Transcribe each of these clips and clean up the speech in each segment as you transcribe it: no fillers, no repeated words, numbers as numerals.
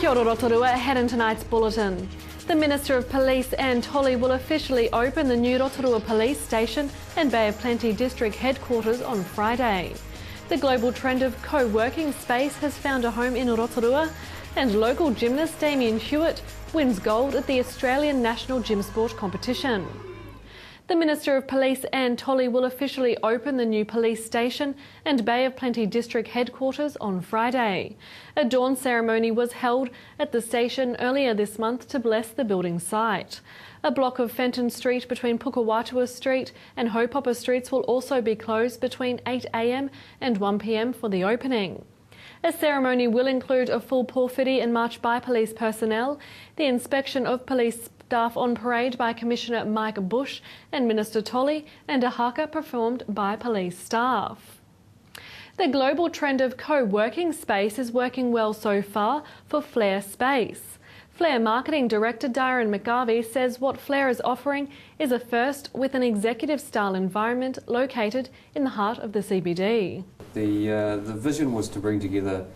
Kia ora Rotorua, ahead in tonight's bulletin. The Minister of Police, Anne Tolley, will officially open the new Rotorua Police Station and Bay of Plenty District Headquarters on Friday. The global trend of co-working space has found a home in Rotorua, and local gymnast Damien Hewitt wins gold at the Australian National Gym Sport Competition. The Minister of Police, Anne Tolley, will officially open the new police station and Bay of Plenty District Headquarters on Friday. A dawn ceremony was held at the station earlier this month to bless the building site. A block of Fenton Street between Pukewatua Street and Haupapa Streets will also be closed between 8 a.m. and 1 p.m. for the opening. A ceremony will include a full porphyry and march by police personnel, the inspection of police staff on parade by Commissioner Mike Bush and Minister Tolley, and a haka performed by police staff. The global trend of co-working space is working well so far for Flair Space. Flair Marketing Director Darren McGarvey says what Flair is offering is a first with an executive-style environment located in the heart of the CBD. The vision was to bring together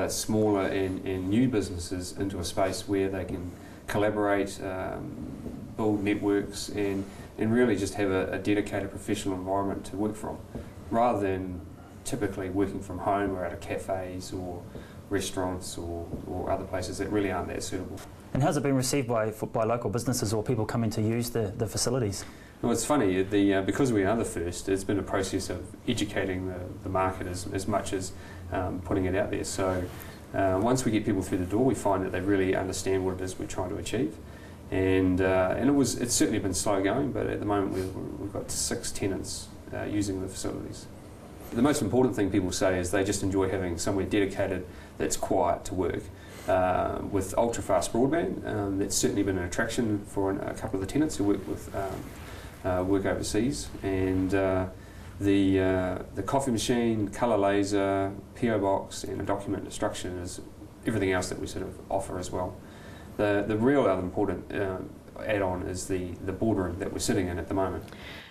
smaller and new businesses into a space where they can collaborate, build networks and really just have a dedicated professional environment to work from, rather than typically working from home or out of cafes or restaurants or other places that really aren't that suitable. And how's it been received by local businesses or people coming to use the facilities? Well, it's funny, because we are the first, it's been a process of educating the market as much as putting it out there. So once we get people through the door, we find that they really understand what it is we're trying to achieve. And it's certainly been slow going, but at the moment we've got 6 tenants using the facilities. The most important thing people say is they just enjoy having somewhere dedicated that's quiet to work. With ultra-fast broadband, that's certainly been an attraction for a couple of the tenants who work overseas. And the coffee machine, colour laser, PO box and a document instruction is everything else that we sort of offer as well. The real other important add-on is the boardroom that we're sitting in at the moment.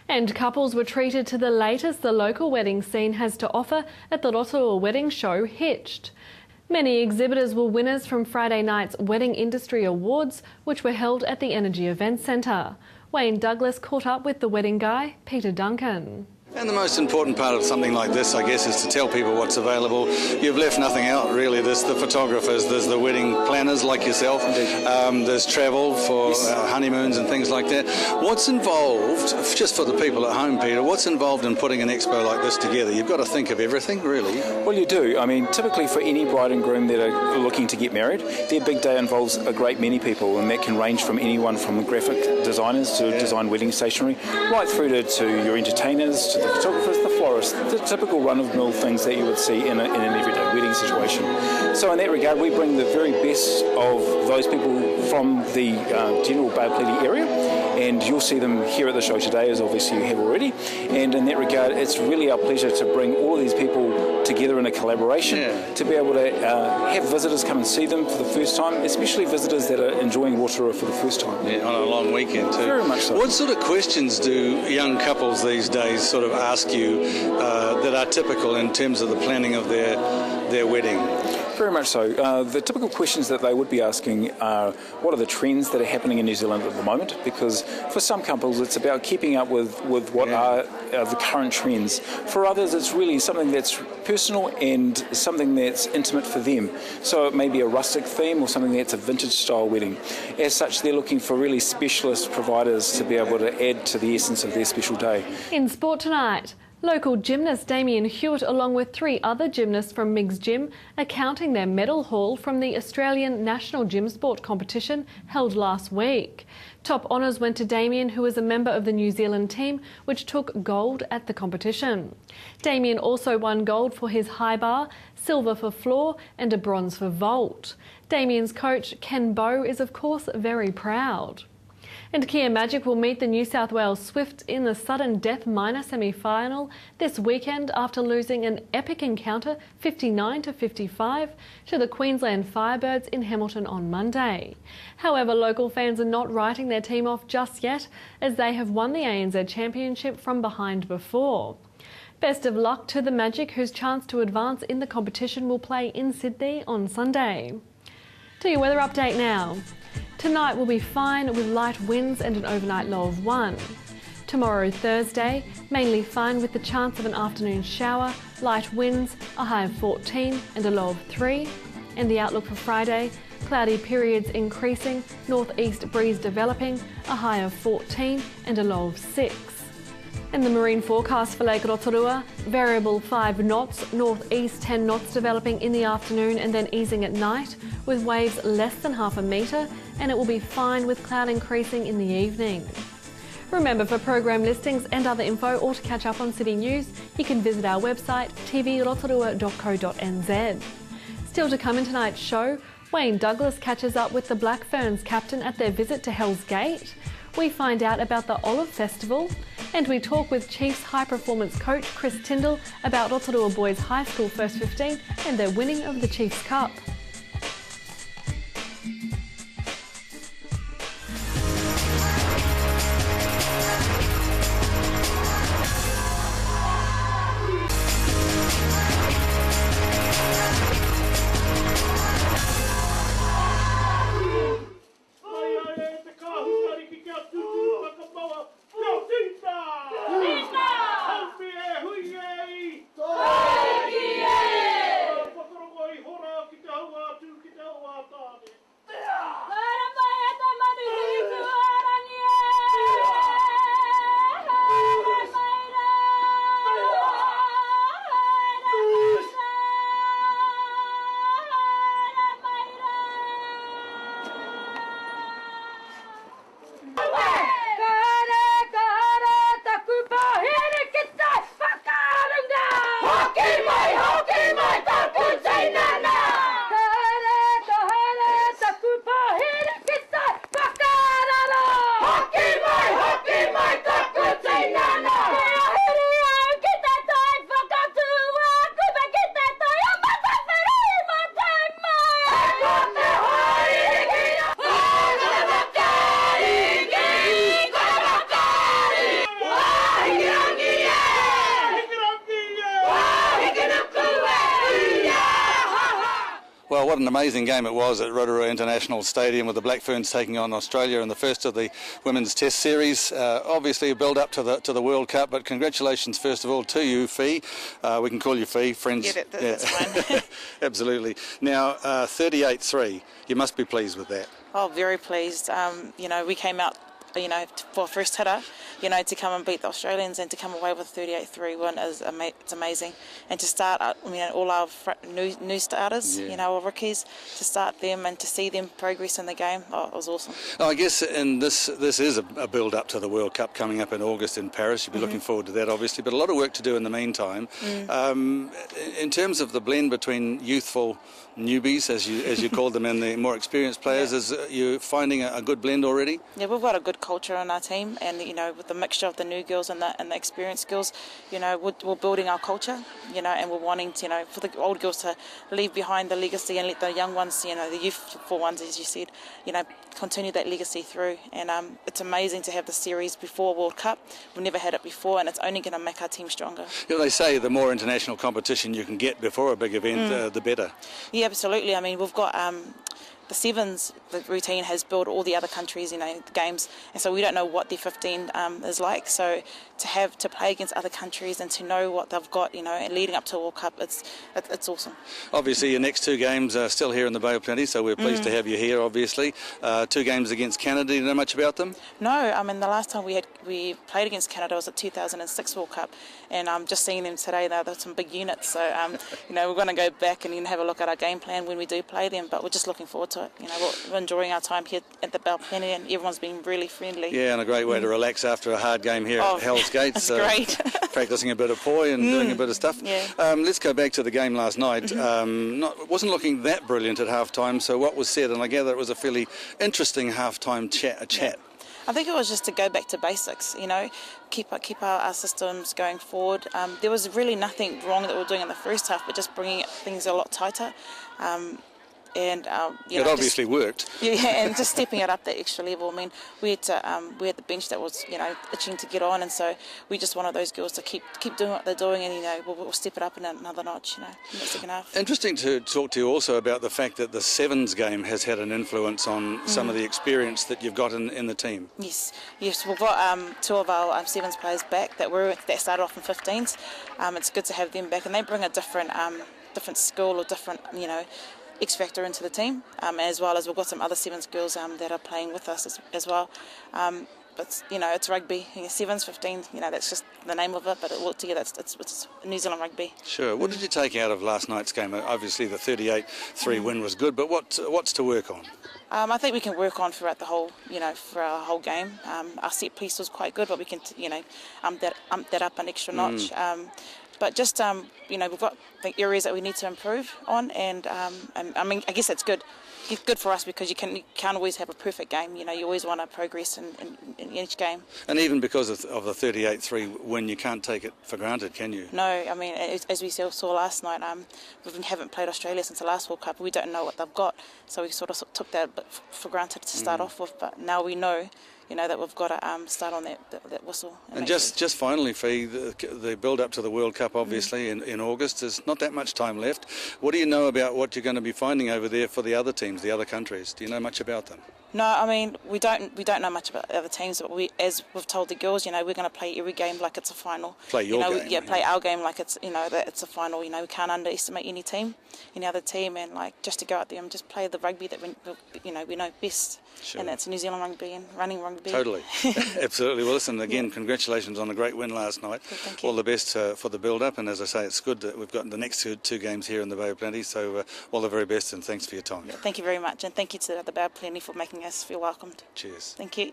And couples were treated to the latest the local wedding scene has to offer at the Rotorua Wedding Show, Hitched. Many exhibitors were winners from Friday night's Wedding Industry Awards, which were held at the Energy Events Centre. Wayne Douglas caught up with the wedding guy, Peter Duncan. And the most important part of something like this, I guess, is to tell people what's available. You've left nothing out, really. There's the photographers, there's the wedding planners like yourself, there's travel for honeymoons and things like that. What's involved, just for the people at home, Peter, what's involved in putting an expo like this together? You've got to think of everything, really. Well, you do. I mean, typically for any bride and groom that are looking to get married, their big day involves a great many people, and that can range from anyone from graphic designers to design wedding stationery, right through to your entertainers, to the photographers, the florists, the typical run-of-the-mill things that you would see in an everyday wedding situation. So in that regard, we bring the very best of those people from the general Bay of Plenty area, and you'll see them here at the show today, as obviously you have already. And in that regard, it's really our pleasure to bring all of these people together in a collaboration to be able to have visitors come and see them for the first time, especially visitors that are enjoying Rotorua for the first time. Yeah, on a long weekend too. Very much so. What sort of questions do young couples these days sort of ask you that are typical in terms of the planning of their wedding? Very much so. The typical questions that they would be asking are, what are the trends that are happening in New Zealand at the moment? Because for some couples it's about keeping up with what are the current trends. For others it's really something that's personal and something that's intimate for them. So it may be a rustic theme or something that's a vintage style wedding. As such, they're looking for really specialist providers to be able to add to the essence of their special day. In sport tonight, local gymnast Damien Hewitt, along with 3 other gymnasts from Miggs Gym, are counting their medal haul from the Australian National Gym Sport Competition held last week. Top honours went to Damien, who is a member of the New Zealand team, which took gold at the competition. Damien also won gold for his high bar, silver for floor and a bronze for vault. Damien's coach, Ken Bowe, is of course very proud. And Kia Magic will meet the New South Wales Swifts in the sudden death minor semi-final this weekend after losing an epic encounter 59-55 to the Queensland Firebirds in Hamilton on Monday. However, local fans are not writing their team off just yet, as they have won the ANZ Championship from behind before. Best of luck to the Magic, whose chance to advance in the competition will play in Sydney on Sunday. To your weather update now. Tonight will be fine with light winds and an overnight low of 1. Tomorrow, Thursday, mainly fine with the chance of an afternoon shower, light winds, a high of 14 and a low of 3. And the outlook for Friday, cloudy periods increasing, northeast breeze developing, a high of 14 and a low of 6. And the marine forecast for Lake Rotorua, variable 5 knots, northeast 10 knots developing in the afternoon and then easing at night, with waves less than half a metre, and it will be fine with cloud increasing in the evening. Remember, for program listings and other info or to catch up on city news, you can visit our website tvrotorua.co.nz. Still to come in tonight's show, Wayne Douglas catches up with the Black Ferns captain at their visit to Hell's Gate. We find out about the Olive Festival, and we talk with Chiefs high performance coach Chris Tyndall about Rotorua Boys High School First 15 and their winning of the Chiefs Cup. Well, what an amazing game it was at Rotorua International Stadium with the Black Ferns taking on Australia in the first of the Women's Test Series. Obviously a build-up to the World Cup, but congratulations first of all to you, Fee. We can call you Fee, friends. Get it, that's fine. Absolutely. Now, 38-3, you must be pleased with that. Oh, very pleased. We came out, for first hitter, to come and beat the Australians and to come away with 38-3 win it's amazing. And to start, all our new starters, our rookies, to start them and to see them progress in the game, it was awesome. I guess this is a build-up to the World Cup coming up in August in Paris. You'll be looking forward to that, obviously, but a lot of work to do in the meantime. In terms of the blend between youthful newbies, as you called them, and the more experienced players, is you finding a good blend already? Yeah, we've got a good culture in our team, and with the mixture of the new girls and the experienced girls, we're building our culture, and we're wanting to, for the old girls to leave behind the legacy and let the young ones, the youthful ones, as you said, continue that legacy through. And it's amazing to have the series before World Cup. We've never had it before, and it's only going to make our team stronger. They say the more international competition you can get before a big event, the better. Yeah, absolutely. We've got the sevens, the routine has built all the other countries, the games, and so we don't know what the 15 is like. So to play against other countries and to know what they've got, leading up to the World Cup, it's awesome. Obviously, your next two games are still here in the Bay of Plenty, so we're pleased to have you here. Obviously, 2 games against Canada. Do you know much about them? No, the last time we played against Canada was at 2006 World Cup, and just seeing them today, they're some big units. So we're going to go back and have a look at our game plan when we do play them. But we're just looking forward to it. We're enjoying our time here at the Bay of Plenty, and everyone's been really friendly. Yeah, and a great way to relax after a hard game here at Hell's Gate. It's great. Practicing a bit of poi and doing a bit of stuff. Yeah. Let's go back to the game last night. It wasn't looking that brilliant at half-time, so what was said, and I gather it was a fairly interesting half-time chat. Yeah. I think it was just to go back to basics, keep our systems going forward. There was really nothing wrong that we were doing in the first half, but just bringing things a lot tighter. and It obviously worked. and just stepping it up that extra level. I mean, we had the bench that was itching to get on, and so we just wanted those girls to keep doing what they're doing, and we'll step it up in another notch in the second half. Interesting to talk to you also about the fact that the Sevens game has had an influence on some of the experience that you've got in the team. Yes, we've got two of our Sevens players back that started off in 15s. It's good to have them back, and they bring a different skill or different X factor into the team, as well as we've got some other Sevens girls that are playing with us as well. But it's rugby. Sevens, 15. That's just the name of it. But altogether, it's New Zealand rugby. Sure. What did you take out of last night's game? Obviously, the 38-3 win was good. But what's to work on? I think we can work on throughout the whole, for our whole game. Our set piece was quite good, but we can, ump that up an extra notch. But just, we've got areas that we need to improve on, and I mean, I guess that's good. It's good for us because you can't always have a perfect game. You always want to progress in each game. And even because of the 38-3 win, you can't take it for granted, can you? No, I mean, as we saw last night, we haven't played Australia since the last World Cup. We don't know what they've got, so we sort of took that for granted to start off with. But now we know, that we've got to start on that whistle. And just finally, Fee, the build-up to the World Cup, obviously, in August, there's not that much time left. What do you know about what you're going to be finding over there for the other teams, the other countries? Do you know much about them? No, I mean, we don't know much about other teams, but as we've told the girls, we're going to play every game like it's a final. Play your game. Yeah, play our game like it's, that it's a final. We can't underestimate any other team, and just to go out there and just play the rugby that we know best. Sure. And that's New Zealand rugby and running rugby. Totally. Absolutely. Well, listen, again, congratulations on a great win last night. Good, thank you. All the best for the build-up, and as I say, it's good that we've got the next two games here in the Bay of Plenty, so all the very best, and thanks for your time. Thank you very much, and thank you to the Bay of Plenty for making us feel welcomed. Cheers. Thank you.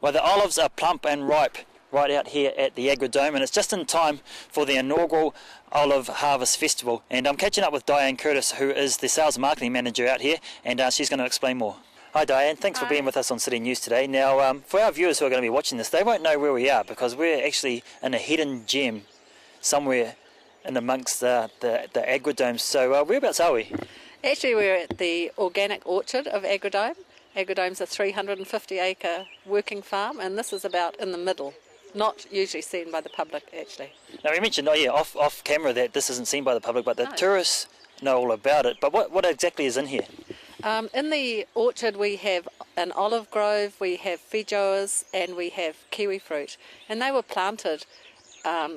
Well, the olives are plump and ripe right out here at the Agrodome, and it's just in time for the inaugural Olive Harvest Festival. And I'm catching up with Diane Curtis, who is the Sales Marketing Manager out here, and she's going to explain more. Hi Diane, thanks for being with us on City News today. Now, for our viewers who are going to be watching this, they won't know where we are because we're actually in a hidden gem somewhere in amongst the Agrodome. So whereabouts are we? Actually, we're at the organic orchard of Agrodome. Agrodome's a 350-acre working farm, and this is about in the middle. Not usually seen by the public, actually. Now, we mentioned off camera that this isn't seen by the public, but the tourists know all about it. But what exactly is in here? In the orchard we have an olive grove, we have feijoas, and we have kiwi fruit. And they were planted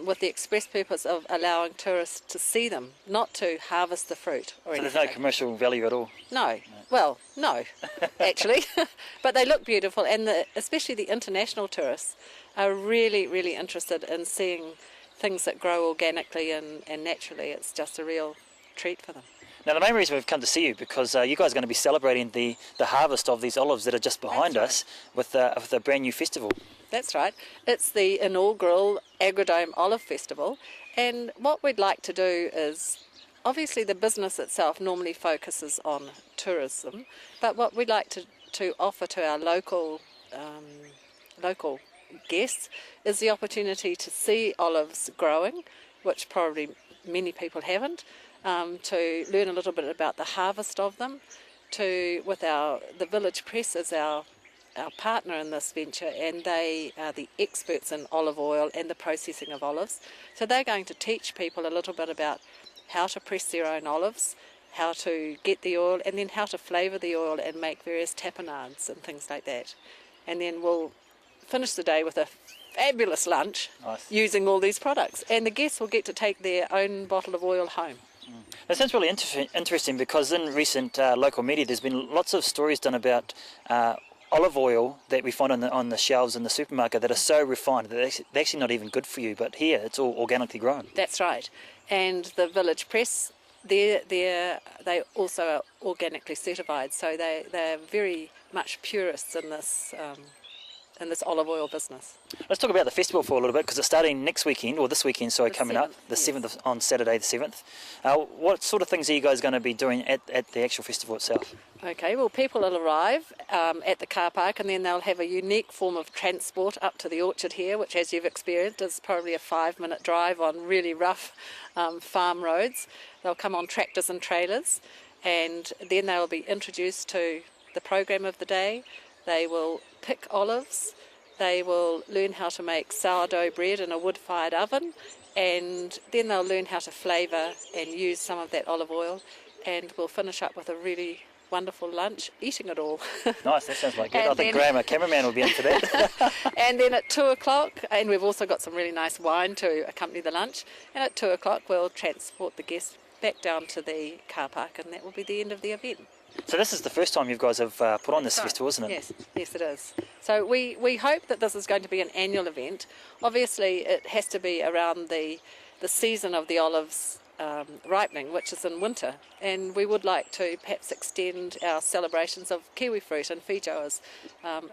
with the express purpose of allowing tourists to see them, not to harvest the fruit or anything. So there's no commercial value at all? No. Well, no, actually. But they look beautiful, and especially the international tourists are really, really interested in seeing things that grow organically and naturally. It's just a real treat for them. Now, the main reason we've come to see you because you guys are going to be celebrating the harvest of these olives that are just behind us with a brand new festival. That's right. It's the inaugural Agrodome Olive Festival, and what we'd like to do is, obviously the business itself normally focuses on tourism, but what we'd like to offer to our local guests is the opportunity to see olives growing, which probably many people haven't. To learn a little bit about the harvest of them, the Village Press is our partner in this venture, and they are the experts in olive oil and the processing of olives. So they're going to teach people a little bit about how to press their own olives, how to get the oil, and then how to flavour the oil and make various tapenades and things like that. And then we'll finish the day with a fabulous lunch using all these products, and the guests will get to take their own bottle of oil home. That sounds really interesting because in recent local media there's been lots of stories done about olive oil that we find on the shelves in the supermarket that are so refined that they're actually not even good for you, but here it's all organically grown. That's right. And the Village Press, they also are organically certified, so they're very much purists in this this olive oil business. Let's talk about the festival for a little bit, because it's starting next weekend, or this weekend, sorry, coming up, the 7th, on Saturday the 7th. What sort of things are you guys going to be doing at the actual festival itself? Okay, well, people will arrive at the car park, and then they'll have a unique form of transport up to the orchard here, which, as you've experienced, is probably a 5-minute drive on really rough farm roads. They'll come on tractors and trailers, and then they'll be introduced to the program of the day. They will pick olives, they will learn how to make sourdough bread in a wood-fired oven, and then they'll learn how to flavour and use some of that olive oil, and we'll finish up with a really wonderful lunch, eating it all. Nice, that sounds like good. I think Graham, our cameraman, will be into that. And then at 2 o'clock, and we've also got some really nice wine to accompany the lunch, and at 2 o'clock we'll transport the guests back down to the car park, and that will be the end of the event. So this is the first time you guys have put on this festival, isn't it? Yes, it is. So we hope that this is going to be an annual event. Obviously, it has to be around the season of the olives ripening, which is in winter, and we would like to perhaps extend our celebrations of kiwi fruit and feijoas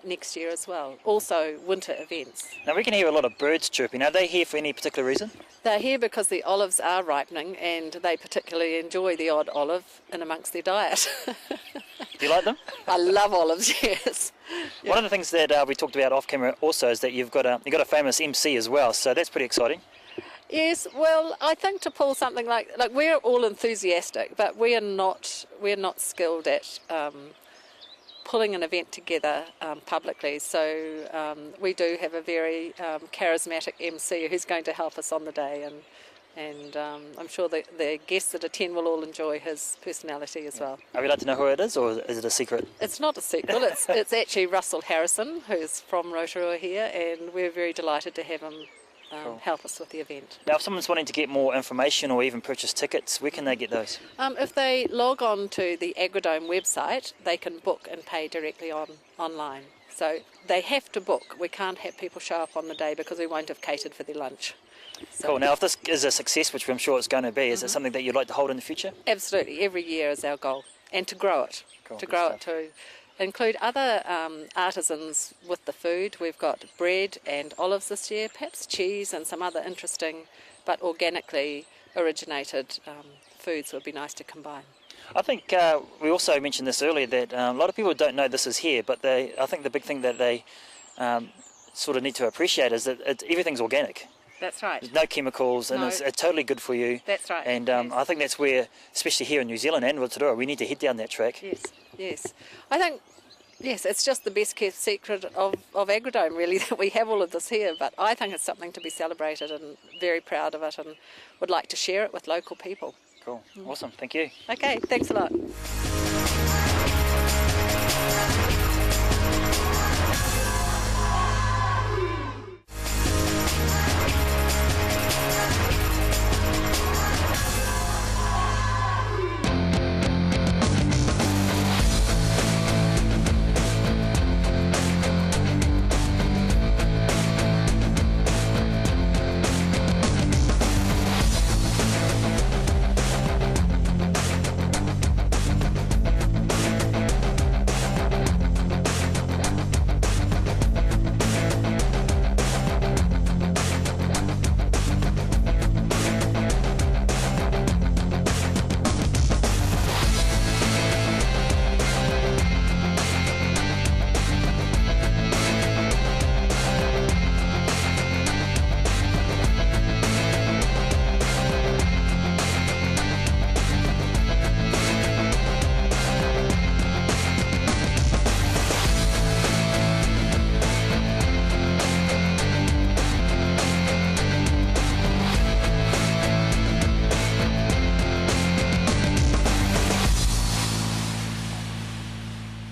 next year as well. Also winter events. Now we can hear a lot of birds chirping. Are they here for any particular reason? They're here because the olives are ripening, and they particularly enjoy the odd olive in amongst their diet. Do you like them? I love olives, yes. Yeah. One of the things that we talked about off camera also is that you've got a famous MC as well, so that's pretty exciting. Yes, well, I think to pull something like we're all enthusiastic, but we're not skilled at pulling an event together publicly. So we do have a very charismatic MC who's going to help us on the day, and I'm sure the guests that attend will all enjoy his personality as well. Are we allowed to know who it is, or is it a secret? It's not a secret. It's actually Russell Harrison, who's from Rotorua here, and we're very delighted to have him help us with the event. Now, if someone's wanting to get more information or even purchase tickets, where can they get those? If they log on to the Agrodome website, they can book and pay directly online. So they have to book. We can't have people show up on the day because we won't have catered for their lunch. So cool. Now, if this is a success, which I'm sure it's going to be, is it something that you'd like to hold in the future? Absolutely. Every year is our goal. And to grow it. Cool. To grow it to include other artisans with the food. We've got bread and olives this year, perhaps cheese and some other interesting but organically originated foods would be nice to combine. I think we also mentioned this earlier, that a lot of people don't know this is here, but I think the big thing that they sort of need to appreciate is that everything's organic. That's right. There's no chemicals, and it's totally good for you. That's right. And I think that's where, especially here in New Zealand and Rotorua, we need to head down that track. Yes. I think, it's just the best kept secret of Agrodome, really, that we have all of this here. But I think it's something to be celebrated, and very proud of it, and would like to share it with local people. Cool. Awesome. Thank you. Okay, thanks a lot.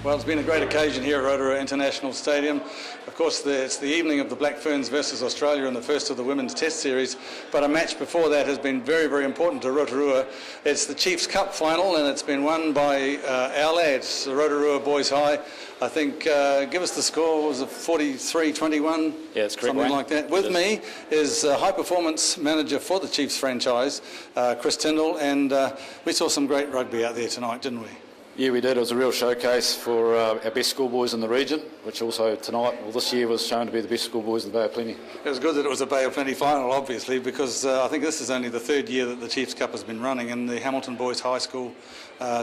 Well, it's been a great occasion here at Rotorua International Stadium. Of course, it's the evening of the Black Ferns versus Australia in the first of the Women's Test Series, but a match before that has been very, very important to Rotorua. It's the Chiefs Cup final, and it's been won by our lads, the Rotorua Boys High. I think, give us the score, was it 43-21? Yeah, it's correct. Something like that. With me is high performance manager for the Chiefs franchise, Chris Tyndall, and we saw some great rugby out there tonight, didn't we? Yeah, we did. It was a real showcase for our best schoolboys in the region, which also tonight, well, this year was shown to be the best schoolboys in the Bay of Plenty. It was good that it was a Bay of Plenty final, obviously, because I think this is only the third year that the Chiefs Cup has been running, and the Hamilton Boys High School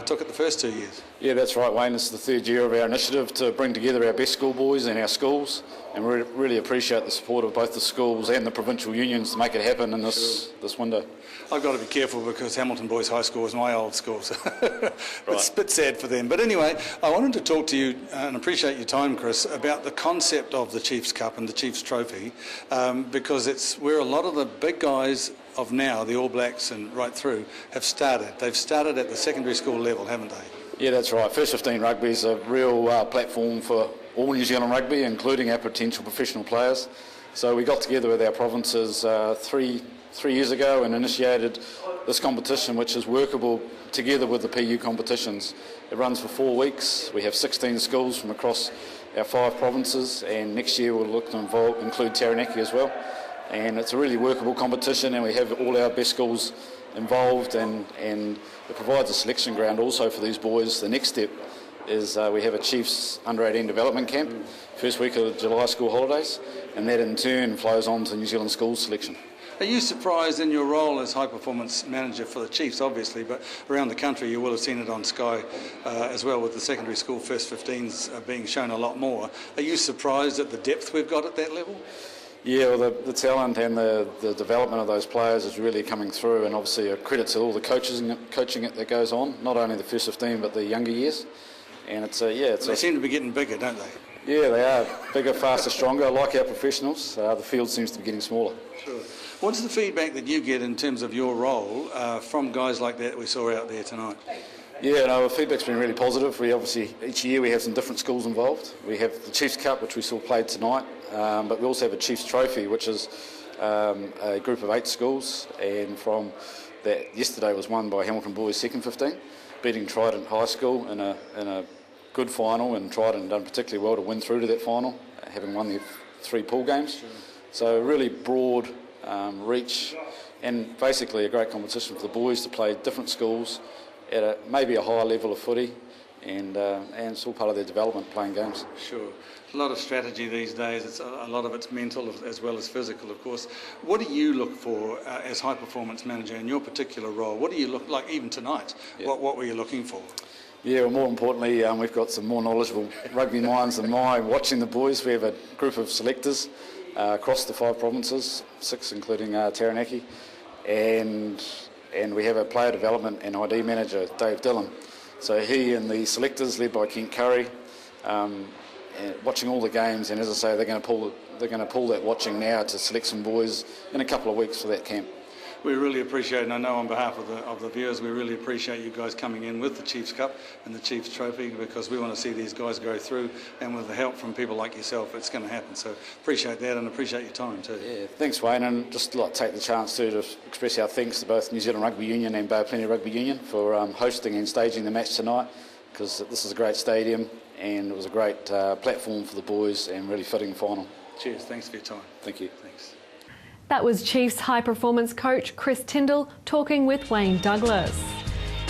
took it the first 2 years. Yeah, that's right, Wayne. This is the third year of our initiative to bring together our best schoolboys and our schools, and we really appreciate the support of both the schools and the provincial unions to make it happen in this window. I've got to be careful because Hamilton Boys High School is my old school, so it's a bit sad for them. But anyway, I wanted to talk to you, and appreciate your time, Chris, about the concept of the Chiefs Cup and the Chiefs Trophy, because it's where a lot of the big guys of now, the All Blacks and right through, have started. They've started at the secondary school level, haven't they? Yeah, that's right. First 15 Rugby is a real platform for all New Zealand rugby, including our potential professional players. So we got together with our provinces three years ago and initiated this competition, which is workable together with the PU competitions. It runs for 4 weeks. We have 16 schools from across our 5 provinces, and next year we'll look to include Taranaki as well. And it's a really workable competition, and we have all our best schools involved, and it provides a selection ground also for these boys. The next step is we have a Chiefs Under-18 development camp, first week of the July school holidays, and that in turn flows on to New Zealand schools selection. Are you surprised in your role as high performance manager for the Chiefs, obviously, but around the country you will have seen it on Sky as well, with the secondary school first 15s being shown a lot more. Are you surprised at the depth we've got at that level? Yeah, well, the talent and the development of those players is really coming through, and obviously a credit to all the coaching that goes on, not only the first 15 but the younger years. And they seem to be getting bigger, don't they? Yeah, they are bigger, faster, stronger. Like our professionals, the field seems to be getting smaller. Sure. What's the feedback that you get in terms of your role from guys like that we saw out there tonight? Yeah, no, the feedback's been really positive. We obviously, each year we have some different schools involved. We have the Chiefs Cup, which we saw played tonight, but we also have a Chiefs Trophy, which is a group of 8 schools, and from that, yesterday was won by Hamilton Boys second 15, beating Trident High School in a good final, and Trident done particularly well to win through to that final, having won their 3 pool games. Sure. So really broad reach, and basically a great competition for the boys to play different schools at maybe a higher level of footy, and it's all part of their development, playing games. Sure. A lot of strategy these days. It's a lot of it's mental as well as physical, of course. What do you look for as high performance manager in your particular role? What do you look like even tonight? Yeah. What were you looking for? Yeah, well, more importantly, we've got some more knowledgeable rugby minds than mine watching the boys. We have a group of selectors across the 5 provinces, 6 including Taranaki, and we have a player development and ID manager, Dave Dillon. So he and the selectors, led by Kent Curry, watching all the games, and as I say, they're going to pull that watching now to select some boys in a couple of weeks for that camp. We really appreciate, and I know on behalf of the viewers, we really appreciate you guys coming in with the Chiefs Cup and the Chiefs Trophy, because we want to see these guys go through, and with the help from people like yourself, it's going to happen. So appreciate that, and appreciate your time too. Yeah, thanks Wayne, and just like to take the chance to express our thanks to both New Zealand Rugby Union and Bay of Plenty Rugby Union for hosting and staging the match tonight, because this is a great stadium and it was a great platform for the boys, and really fitting final. Cheers, thanks for your time. Thank you. Thanks. That was Chiefs high performance coach Chris Tyndall talking with Wayne Douglas.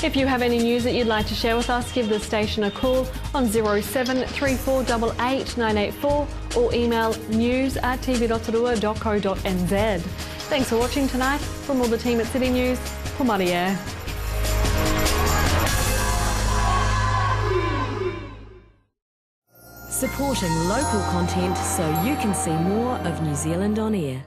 If you have any news that you'd like to share with us, give the station a call on 07 3488 984 or email news@tv.rotorua.co.nz. Thanks for watching tonight. From all the team at City News, Ko Maria. Supporting local content so you can see more of New Zealand on air.